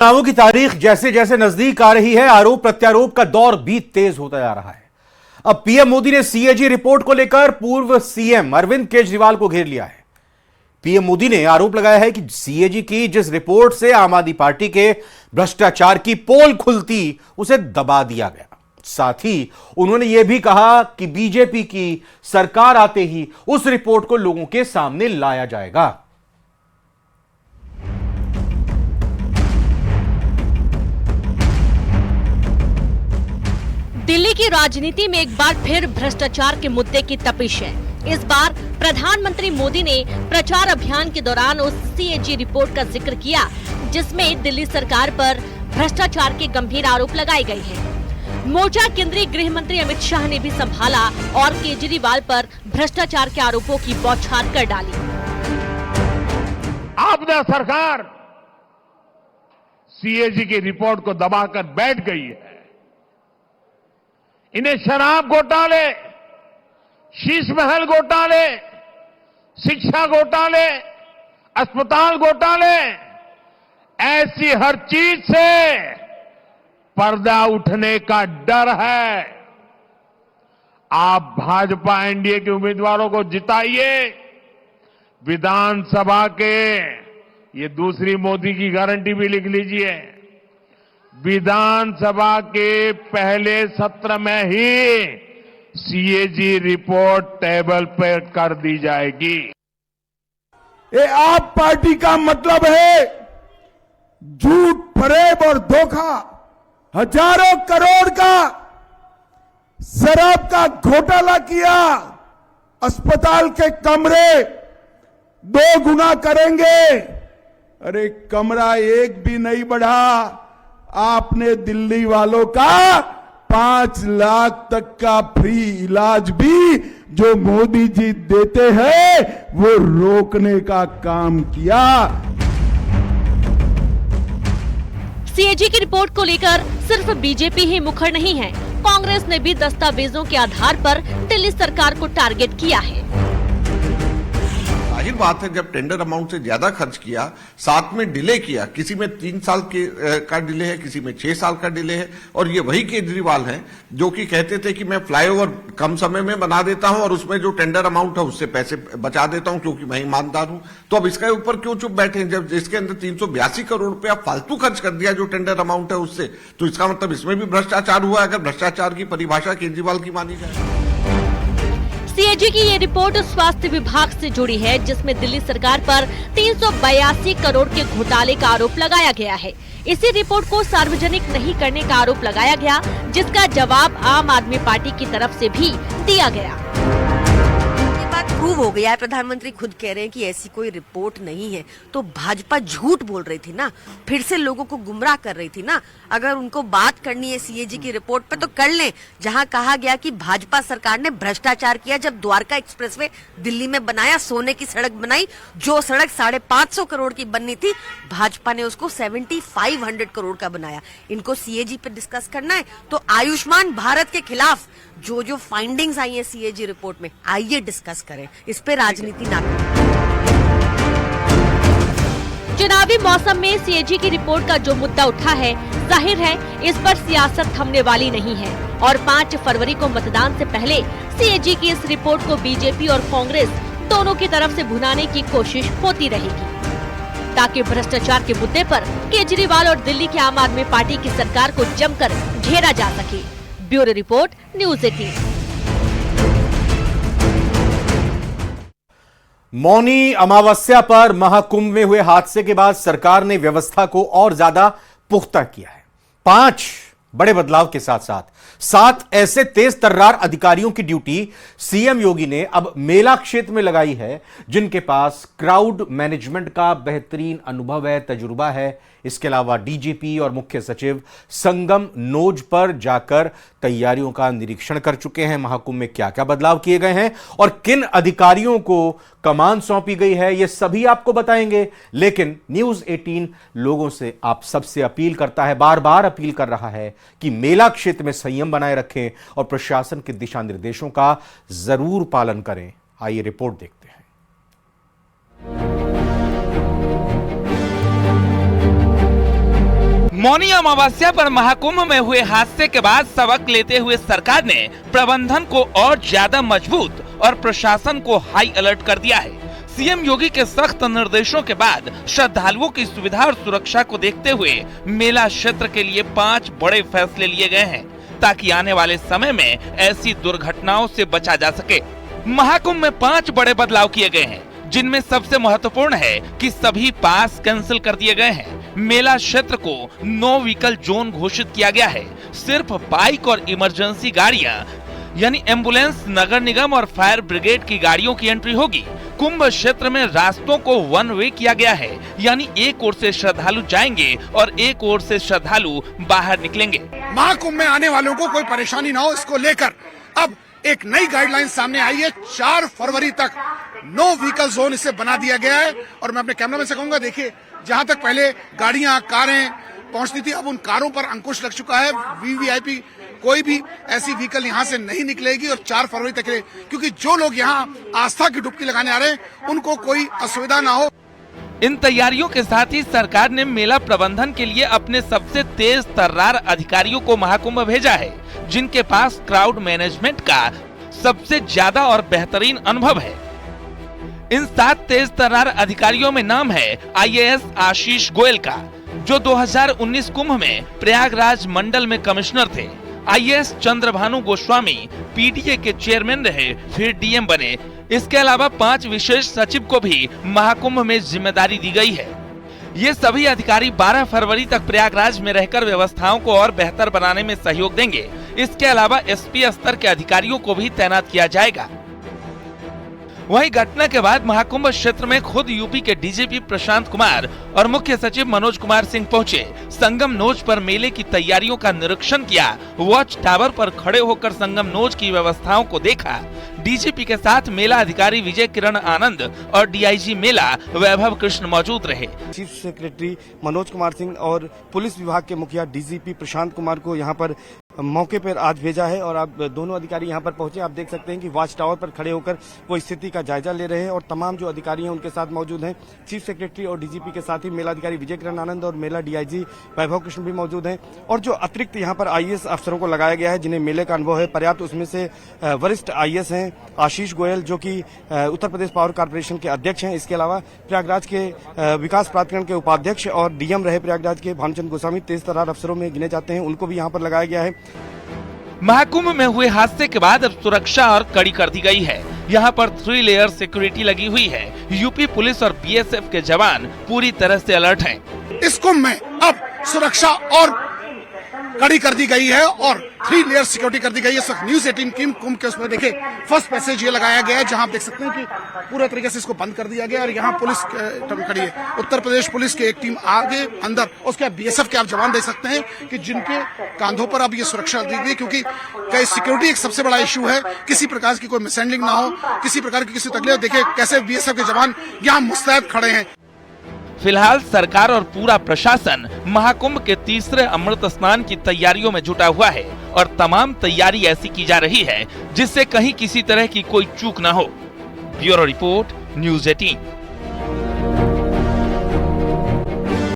चुनावों की तारीख जैसे जैसे नजदीक आ रही है, आरोप प्रत्यारोप का दौर भी तेज होता जा रहा है। अब पीएम मोदी ने सीएजी रिपोर्ट को लेकर पूर्व सीएम अरविंद केजरीवाल को घेर लिया है। पीएम मोदी ने आरोप लगाया है कि सीएजी की जिस रिपोर्ट से आम आदमी पार्टी के भ्रष्टाचार की पोल खुलती, उसे दबा दिया गया। साथ ही उन्होंने यह भी कहा कि बीजेपी की सरकार आते ही उस रिपोर्ट को लोगों के सामने लाया जाएगा। दिल्ली की राजनीति में एक बार फिर भ्रष्टाचार के मुद्दे की तपिश है। इस बार प्रधानमंत्री मोदी ने प्रचार अभियान के दौरान उस सीएजी रिपोर्ट का जिक्र किया जिसमें दिल्ली सरकार पर भ्रष्टाचार के गंभीर आरोप लगाए गए हैं। मोर्चा केंद्रीय गृह मंत्री अमित शाह ने भी संभाला और केजरीवाल पर भ्रष्टाचार के आरोपों की बौछार कर डाली। आपदा सरकार सीएजी की रिपोर्ट को दबाकर बैठ गई है। इन्हें शराब घोटाले, शीश महल घोटाले, शिक्षा घोटाले, अस्पताल घोटाले, ऐसी हर चीज से पर्दा उठने का डर है। आप भाजपा एनडीए के उम्मीदवारों को जिताइए। विधानसभा के, ये दूसरी मोदी की गारंटी भी लिख लीजिए, विधानसभा के पहले सत्र में ही सीएजी रिपोर्ट टेबल पर कर दी जाएगी। ये आप पार्टी का मतलब है झूठ, फरेब और धोखा। हजारों करोड़ का शराब का घोटाला किया, अस्पताल के कमरे 2 गुना करेंगे। अरे कमरा एक भी नहीं बढ़ा। आपने दिल्ली वालों का 5 लाख तक का फ्री इलाज भी जो मोदी जी देते हैं वो रोकने का काम किया। सीएजी की रिपोर्ट को लेकर सिर्फ बीजेपी ही मुखर नहीं है, कांग्रेस ने भी दस्तावेजों के आधार पर दिल्ली सरकार को टारगेट किया है। जाहिर बात है, जब टेंडर अमाउंट से ज्यादा खर्च किया, साथ में डिले किया, किसी में 3 साल का डिले है, किसी में 6 साल का डिले है, और ये वही केजरीवाल हैं जो कि कहते थे कि मैं फ्लाईओवर कम समय में बना देता हूं और उसमें जो टेंडर अमाउंट है उससे पैसे बचा देता हूं क्योंकि मैं ईमानदार हूं। तो अब इसके ऊपर क्यों चुप बैठे हैं? जब इसके अंदर 382 करोड़ रुपया फालतू खर्च कर दिया जो टेंडर अमाउंट है उससे, तो इसका मतलब इसमें भी भ्रष्टाचार हुआ, अगर भ्रष्टाचार की परिभाषा केजरीवाल की मानी जाए। सीएजी की ये रिपोर्ट स्वास्थ्य विभाग से जुड़ी है जिसमें दिल्ली सरकार पर 382 करोड़ के घोटाले का आरोप लगाया गया है। इसी रिपोर्ट को सार्वजनिक नहीं करने का आरोप लगाया गया जिसका जवाब आम आदमी पार्टी की तरफ से भी दिया गया। प्रूव हो गया है, प्रधानमंत्री खुद कह रहे हैं कि ऐसी कोई रिपोर्ट नहीं है। तो भाजपा झूठ बोल रही थी ना, फिर से लोगों को गुमराह कर रही थी ना। अगर उनको बात करनी है सीएजी की रिपोर्ट पे तो कर लें, जहां कहा गया कि भाजपा सरकार ने भ्रष्टाचार किया जब द्वारका एक्सप्रेसवे दिल्ली में बनाया, सोने की सड़क बनाई। जो सड़क 550 करोड़ की बननी थी, भाजपा ने उसको 7500 करोड़ का बनाया। इनको सीएजी पे डिस्कस करना है तो आयुष्मान भारत के खिलाफ जो जो फाइंडिंग्स आई है सीएजी रिपोर्ट में, आइए डिस्कस करें, इस पे राजनीति ना करें। चुनावी मौसम में सीएजी की रिपोर्ट का जो मुद्दा उठा है, जाहिर है इस पर सियासत थमने वाली नहीं है और 5 फरवरी को मतदान से पहले सीएजी की इस रिपोर्ट को बीजेपी और कांग्रेस दोनों की तरफ से भुनाने की कोशिश होती रहेगी ताकि भ्रष्टाचार के मुद्दे पर केजरीवाल और दिल्ली की आम आदमी पार्टी की सरकार को जमकर घेरा जा सके। Bureau report, news 18। Mauni Amavasya पर महाकुंभ में हुए हादसे के बाद सरकार ने व्यवस्था को और ज्यादा पुख्ता किया है। 5 बड़े बदलाव के साथ साथ 7 ऐसे तेज तर्रार अधिकारियों की ड्यूटी सीएम योगी ने अब मेला क्षेत्र में लगाई है जिनके पास क्राउड मैनेजमेंट का बेहतरीन अनुभव है, तजुर्बा है। इसके अलावा डीजीपी और मुख्य सचिव संगम नोज पर जाकर तैयारियों का निरीक्षण कर चुके हैं। महाकुंभ में क्या क्या बदलाव किए गए हैं और किन अधिकारियों को कमान सौंपी गई है, यह सभी आपको बताएंगे। लेकिन न्यूज़ 18 लोगों से, आप सबसे अपील करता है, बार बार अपील कर रहा है कि मेला क्षेत्र में संयम बनाए रखें और प्रशासन के दिशा निर्देशों का जरूर पालन करें। आइए रिपोर्ट देखते हैं। मौनी अमावस्या पर महाकुंभ में हुए हादसे के बाद सबक लेते हुए सरकार ने प्रबंधन को और ज्यादा मजबूत और प्रशासन को हाई अलर्ट कर दिया है। सीएम योगी के सख्त निर्देशों के बाद श्रद्धालुओं की सुविधा और सुरक्षा को देखते हुए मेला क्षेत्र के लिए 5 बड़े फैसले लिए गए हैं ताकि आने वाले समय में ऐसी दुर्घटनाओं से बचा जा सके। महाकुंभ में 5 बड़े बदलाव किए गए हैं, जिनमें सबसे महत्वपूर्ण है कि सभी पास कैंसिल कर दिए गए हैं। मेला क्षेत्र को नो व्हीकल जोन घोषित किया गया है। सिर्फ बाइक और इमरजेंसी गाड़ियां यानी एम्बुलेंस, नगर निगम और फायर ब्रिगेड की गाड़ियों की एंट्री होगी। कुंभ क्षेत्र में रास्तों को 1 वे किया गया है, यानी एक ओर से श्रद्धालु जाएंगे और एक ओर से श्रद्धालु बाहर निकलेंगे। महाकुंभ में आने वालों को कोई परेशानी ना हो, इसको लेकर अब एक नई गाइडलाइन सामने आई है। 4 फरवरी तक नो व्हीकल जोन इसे बना दिया गया है। और मैं अपने कैमरामैन से कहूंगा, देखिए, जहां तक पहले गाड़ियां, कारें पहुंचती थी, अब उन कारों पर अंकुश लग चुका है। वीवीआईपी कोई भी ऐसी व्हीकल यहां से नहीं निकलेगी और 4 फरवरी तक, क्योंकि जो लोग यहां आस्था की डुबकी लगाने आ रहे हैं उनको कोई असुविधा ना हो। इन तैयारियों के साथ ही सरकार ने मेला प्रबंधन के लिए अपने सबसे तेज तर्रार अधिकारियों को महाकुंभ भेजा है, जिनके पास क्राउड मैनेजमेंट का सबसे ज्यादा और बेहतरीन अनुभव है। इन 7 तेज तर्रार अधिकारियों में नाम है IAS आशीष गोयल का, जो 2019 कुंभ में प्रयागराज मंडल में कमिश्नर थे। IAS चंद्रभानु गोस्वामी PDA के चेयरमैन रहे, फिर DM बने। इसके अलावा 5 विशेष सचिव को भी महाकुंभ में जिम्मेदारी दी गई है। ये सभी अधिकारी 12 फरवरी तक प्रयागराज में रहकर व्यवस्थाओं को और बेहतर बनाने में सहयोग देंगे। इसके अलावा SP स्तर के अधिकारियों को भी तैनात किया जाएगा। वहीं घटना के बाद महाकुंभ क्षेत्र में खुद यूपी के DGP प्रशांत कुमार और मुख्य सचिव मनोज कुमार सिंह पहुंचे। संगम नोज पर मेले की तैयारियों का निरीक्षण किया। वॉच टावर पर खड़े होकर संगम नोज की व्यवस्थाओं को देखा। DGP के साथ मेला अधिकारी विजय किरण आनंद और DIG मेला वैभव कृष्ण मौजूद रहे। चीफ सेक्रेटरी मनोज कुमार सिंह और पुलिस विभाग के मुखिया DGP प्रशांत कुमार को यहाँ पर मौके पर आज भेजा है और आप दोनों अधिकारी यहाँ पर पहुंचे। आप देख सकते हैं कि वॉच टावर पर खड़े होकर वो स्थिति का जायजा ले रहे हैं और तमाम जो अधिकारी हैं उनके साथ मौजूद हैं। चीफ सेक्रेटरी और DGP के साथ ही मेला अधिकारी विजय किरण आनंद और मेला DIG वैभव कृष्ण भी मौजूद हैं। और जो अतिरिक्त यहाँ पर IAS अफसरों को लगाया गया है, जिन्हें मेले का अनुभव है पर्याप्त, उसमें से वरिष्ठ IAS हैं आशीष गोयल, जो कि उत्तर प्रदेश पावर कॉर्पोरेशन के अध्यक्ष हैं। इसके अलावा प्रयागराज के विकास प्राधिकरण के उपाध्यक्ष और DM रहे प्रयागराज के भानुचंद्र गोस्वामी तेज तर्रार अफसरों में गिने जाते हैं, उनको भी यहाँ पर लगाया गया है। महाकुंभ में हुए हादसे के बाद अब सुरक्षा और कड़ी कर दी गई है। यहाँ पर 3 लेयर सिक्योरिटी लगी हुई है। यूपी पुलिस और BSF के जवान पूरी तरह से अलर्ट हैं। इस कुंभ में अब सुरक्षा और कड़ी कर दी गई है और 3 लेयर सिक्योरिटी कर दी गई है। इस वक्त न्यूज 18 टीम कुंभ के उसमें देखिए फर्स्ट पैसेज ये लगाया गया है, जहां आप देख सकते हैं कि पूरे तरीके से इसको बंद कर दिया गया और यहाँ पुलिस खड़ी है। उत्तर प्रदेश पुलिस की एक टीम आगे अंदर, उसके बाद BSF के आप जवान देख सकते हैं कि जिनके कांधों पर अब ये सुरक्षा दी गई, क्योंकि सिक्योरिटी एक सबसे बड़ा इशू है। किसी प्रकार की कोई मिसहैंडलिंग ना हो, किसी प्रकार की किसी तकलीफ। देखिए कैसे BSF के जवान यहाँ मुस्तैद खड़े हैं। फिलहाल सरकार और पूरा प्रशासन महाकुंभ के तीसरे अमृत स्नान की तैयारियों में जुटा हुआ है और तमाम तैयारी ऐसी की जा रही है जिससे कहीं किसी तरह की कोई चूक न हो। Bureau report, news 18।